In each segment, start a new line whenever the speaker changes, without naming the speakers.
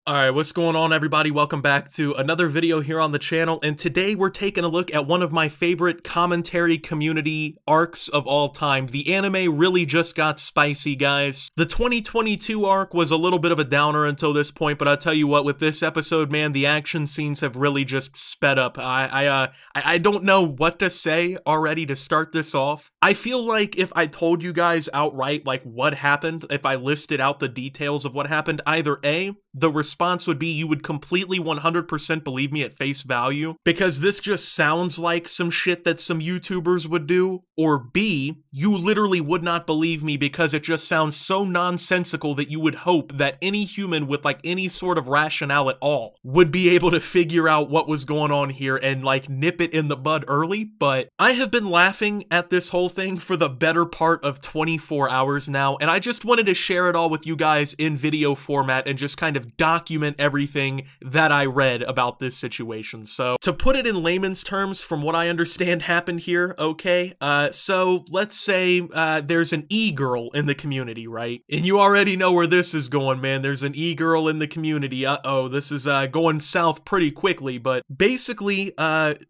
Alright, what's going on everybody? Welcome back to another video here on the channel, and today we're taking a look at one of my favorite commentary community arcs of all time. The anime really just got spicy, guys. The 2022 arc was a little bit of a downer until this point, but I'll tell you what, with this episode, man, the action scenes have really just sped up. I don't know what to say already to start this off. I feel like if I told you guys outright, like, what happened, if I listed out the details of what happened, either A, the response would be you would completely 100% believe me at face value, because this just sounds like some shit that some YouTubers would do, or B, you literally would not believe me because it just sounds so nonsensical that you would hope that any human with like any sort of rationale at all would be able to figure out what was going on here and like nip it in the bud early. But I have been laughing at this whole thing for the better part of 24 hours now, and I just wanted to share it all with you guys in video format and just kind of document everything that I read about this situation. So to put it in layman's terms, from what I understand happened here, okay, so let's say there's an e-girl in the community, right? And you already know where this is going, man. There's an e-girl in the community. Uh-oh, this is going south pretty quickly. But basically,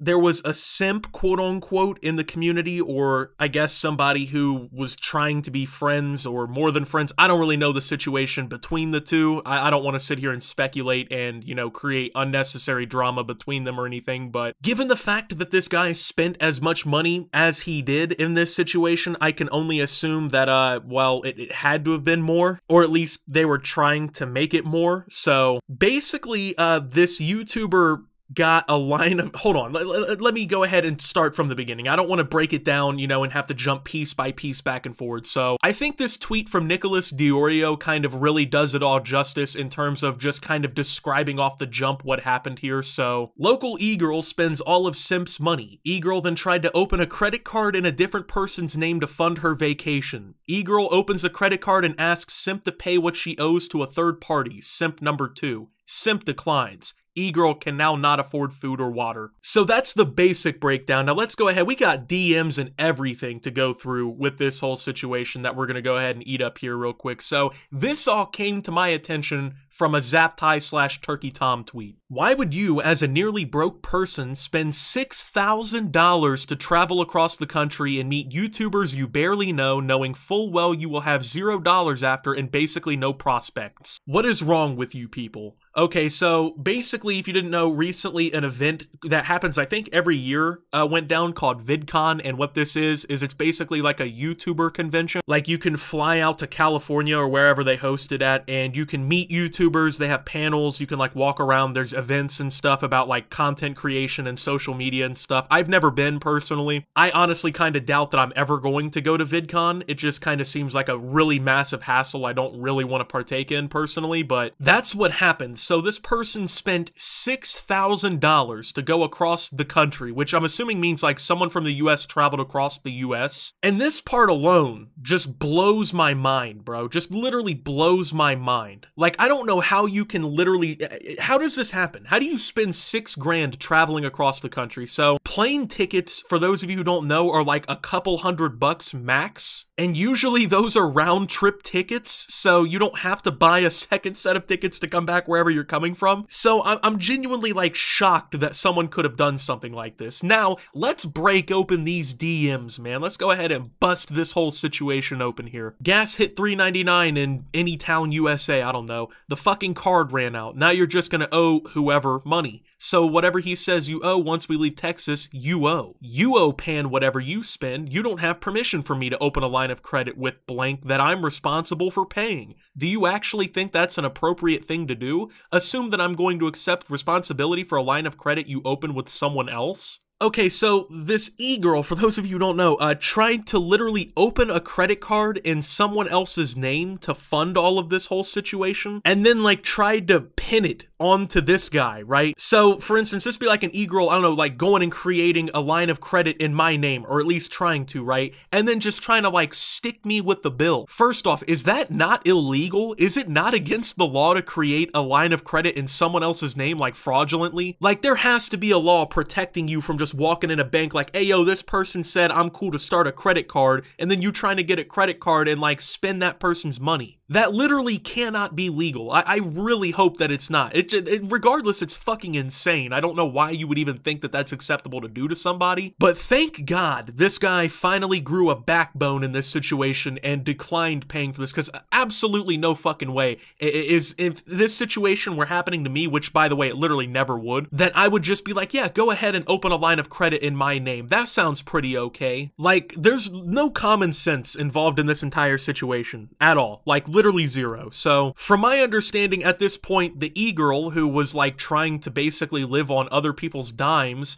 there was a simp, quote-unquote, in the community, or I guess somebody who was trying to be friends or more than friends. I don't really know the situation between the two. I don't want to sit here and speculate and, you know, create unnecessary drama between them or anything, but given the fact that this guy spent as much money as he did in this situation, I can only assume that, well, it had to have been more, or at least they were trying to make it more. So basically, this YouTuber got a line of, hold on, let me go ahead and start from the beginning. I don't want to break it down, you know, and have to jump piece by piece back and forward. So I think this tweet from Nicholas Diorio kind of really does it all justice in terms of just kind of describing off the jump what happened here. So local e-girl spends all of simp's money. E-girl then tried to open a credit card in a different person's name to fund her vacation. E-girl opens a credit card and asks simp to pay what she owes to a third party, simp number 2. Simp declines. E-girl can now not afford food or water. So that's the basic breakdown. Now let's go ahead. We got DMs and everything to go through with this whole situation that we're going to go ahead and eat up here real quick. So this all came to my attention from a Zaptai/Turkey Tom tweet. Why would you, as a nearly broke person, spend $6,000 to travel across the country and meet YouTubers you barely know, knowing full well you will have $0 after and basically no prospects? What is wrong with you people? Okay, so basically, if you didn't know, recently an event that happens, I think, every year went down called VidCon, and what this is it's basically like a YouTuber convention. Like, you can fly out to California or wherever they host it at, and you can meet YouTubers, they have panels, you can like walk around, there's events and stuff about like content creation and social media and stuff. I've never been personally. I honestly kind of doubt that I'm ever going to go to VidCon. It just kind of seems like a really massive hassle I don't really want to partake in personally, but that's what happened. So this person spent $6,000 to go across the country, which I'm assuming means like someone from the US traveled across the US. And this part alone just blows my mind, bro. Just literally blows my mind. Like, I don't know how you can literally, how does this happen? How do you spend $6,000 traveling across the country? So plane tickets, for those of you who don't know, are like a couple $100 max. And usually those are round trip tickets, so you don't have to buy a second set of tickets to come back wherever you're coming from. So I'm genuinely like shocked that someone could have done something like this. Now, let's break open these DMs, man. Let's go ahead and bust this whole situation open here. Gas hit $3.99 in any town, USA, I don't know. The fucking card ran out. Now you're just gonna owe whoever money. So whatever he says you owe once we leave Texas, you owe. You owe Pan whatever you spend. You don't have permission for me to open a line of credit with blank that I'm responsible for paying. Do you actually think that's an appropriate thing to do? Assume that I'm going to accept responsibility for a line of credit you open with someone else? Okay, so this e-girl, for those of you who don't know, tried to literally open a credit card in someone else's name to fund all of this whole situation, and then like tried to pin it onto this guy, right? So, for instance, this would be like an e-girl, I don't know, like going and creating a line of credit in my name, or at least trying to, right? And then just trying to like stick me with the bill. First off, is that not illegal? Is it not against the law to create a line of credit in someone else's name, like fraudulently? Like, there has to be a law protecting you from just walking in a bank like, hey, yo, this person said I'm cool to start a credit card, and then you trying to get a credit card and like spend that person's money. That literally cannot be legal. I really hope that it's not. Regardless, it's fucking insane. I don't know why you would even think that that's acceptable to do to somebody, but thank God this guy finally grew a backbone in this situation and declined paying for this, because absolutely no fucking way if this situation were happening to me, which by the way, it literally never would, that I would just be like, yeah, go ahead and open a line of credit in my name. That sounds pretty okay. Like, there's no common sense involved in this entire situation at all. Like, literally zero. So, from my understanding at this point, the e-girl who was like trying to basically live on other people's dimes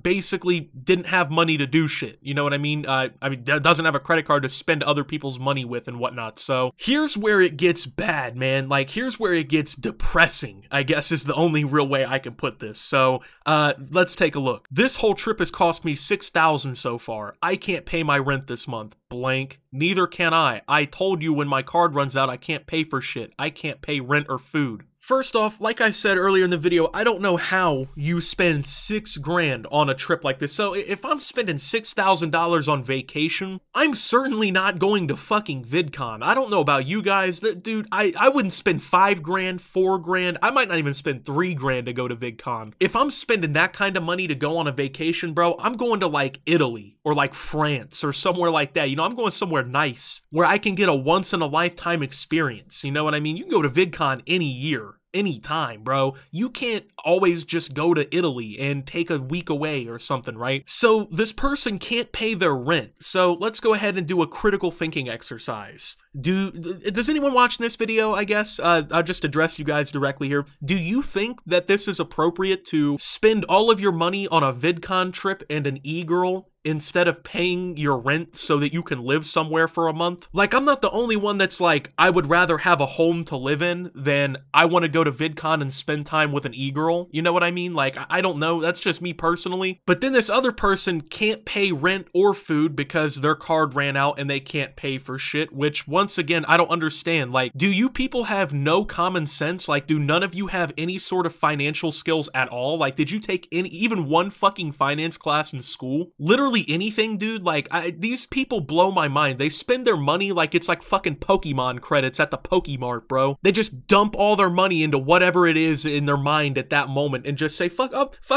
basically didn't have money to do shit. You know what I mean? Doesn't have a credit card to spend other people's money with and whatnot. So here's where it gets bad, man. Like, here's where it gets depressing, I guess is the only real way I can put this. So let's take a look. This whole trip has cost me $6,000 so far. I can't pay my rent this month. Blank. Neither can I. I told you when my card runs out, I can't pay for shit. I can't pay rent or food. First off, like I said earlier in the video, I don't know how you spend $6,000 on a trip like this. So if I'm spending $6,000 on vacation, I'm certainly not going to fucking VidCon. I don't know about you guys, dude, I wouldn't spend $5,000, $4,000. I might not even spend $3,000 to go to VidCon. If I'm spending that kind of money to go on a vacation, bro, I'm going to like Italy or like France or somewhere like that. You know, I'm going somewhere nice where I can get a once in a lifetime experience. You know what I mean? You can go to VidCon any year. Anytime, bro. You can't always just go to Italy and take a week away or something, right? So this person can't pay their rent. So let's go ahead and do a critical thinking exercise. Does anyone watching this video, I guess? I'll just address you guys directly here. Do you think that this is appropriate to spend all of your money on a VidCon trip and an e-girl instead of paying your rent so that you can live somewhere for a month? Like, I'm not the only one that's like, I would rather have a home to live in than I want to go to VidCon and spend time with an e-girl. You know what I mean? Like, I don't know. That's just me personally. But then this other person can't pay rent or food because their card ran out and they can't pay for shit, which once again, I don't understand. Like, do you people have no common sense? Like, do none of you have any sort of financial skills at all? Like, did you take even one fucking finance class in school? Literally anything, dude. Like, these people blow my mind. They spend their money like it's like fucking Pokemon credits at the Pokemart, bro. They just dump all their money into whatever it is in their mind at that moment and just say, fuck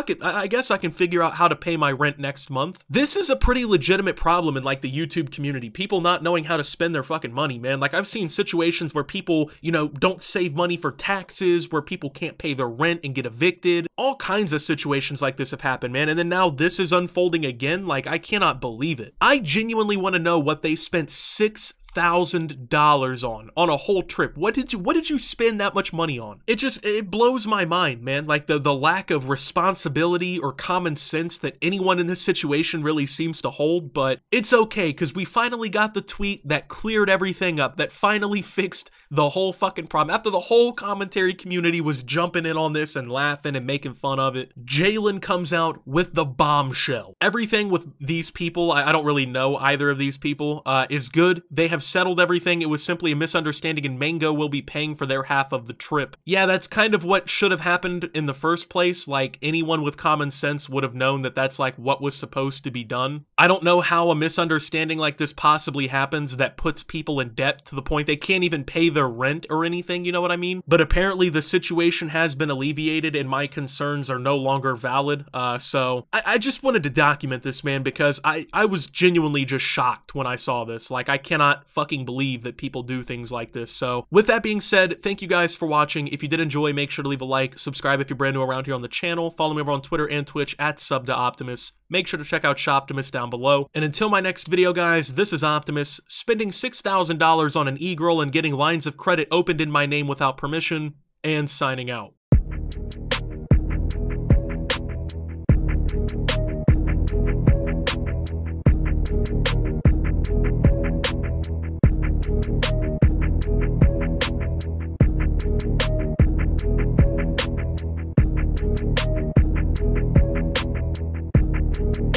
it. I guess I can figure out how to pay my rent next month. This is a pretty legitimate problem in like the YouTube community. People not knowing how to spend their fucking money, man. Like, I've seen situations where people, you know, don't save money for taxes, where people can't pay their rent and get evicted. All kinds of situations like this have happened, man. And then now this is unfolding again. Like, I cannot believe it. I genuinely want to know what they spent $6,000 on a whole trip. What did you spend that much money on? It blows my mind, man. Like, the lack of responsibility or common sense that anyone in this situation really seems to hold. But it's okay, because we finally got the tweet that cleared everything up, that finally fixed the whole fucking problem. After the whole commentary community was jumping in on this and laughing and making fun of it, Jalen comes out with the bombshell. Everything with these people, I don't really know either of these people, is good. They have settled everything. It was simply a misunderstanding and Mango will be paying for their half of the trip. Yeah, that's kind of what should have happened in the first place. Like, anyone with common sense would have known that that's like what was supposed to be done. I don't know how a misunderstanding like this possibly happens that puts people in debt to the point they can't even pay their rent or anything, you know what I mean? But apparently the situation has been alleviated and my concerns are no longer valid. So I just wanted to document this, man, because I was genuinely just shocked when I saw this. Like, I cannot fucking believe that people do things like this. So with that being said, thank you guys for watching. If you did enjoy, make sure to leave a like, subscribe if you're brand new around here on the channel, follow me over on Twitter and Twitch at @subtooptimus. Make sure to check out Shoptimus down below. And until my next video, guys, this is Optimus, spending $6,000 on an e-girl and getting lines of credit opened in my name without permission, and signing out.